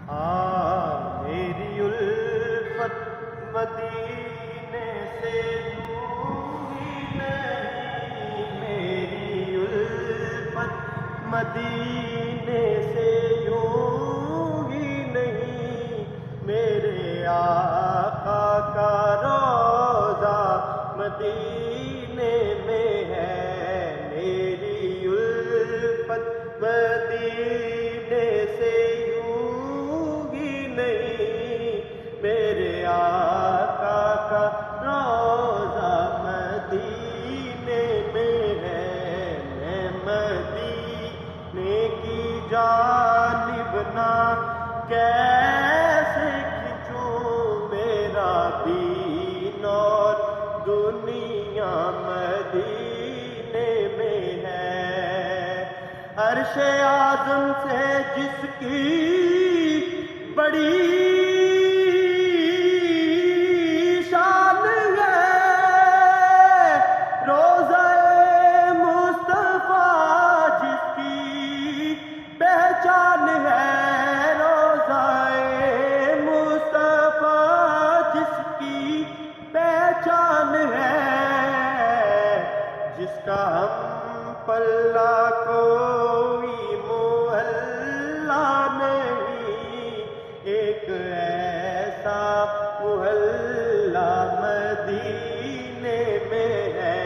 میری الفت مدینے سے دور ہی نہیں، میری الفت مدینے سے یوں ہی نہیں، میرے آقا کا روضہ مدینے میں ہے، میری الفت مدینے سے میرے آقا کا روضہ مدینے میں ہے، میں مدینے کی جانب نہ کیسے کھنچوں، میرا دین اور دنیا مدینے میں ہے، عرش اعظم سے جس کی بڑی پہچان ہے، روضہ مصطفیٰ جس کی پہچان ہے، جس کا ہم پلہ کوئی محلہ نہیں، ایک ایسا محلہ مدینے میں ہے،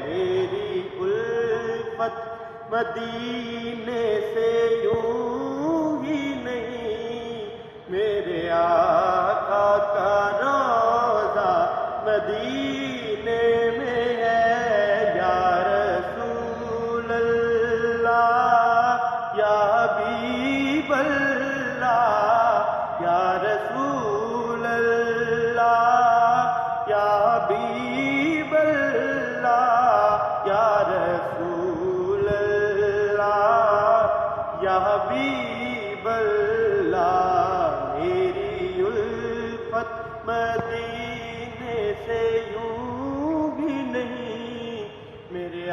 میری الفت مدینے سے یوں ہی نہیں، میرے آقا کا روضہ مدینے میں ہے، یا رسول اللہ یا حبیب اللہ، یا رسول اللہ یا حبیب اللہ، یا رسول یا حبیب اللہ، میری الفت مدینے سے یوں بھی نہیں، میرے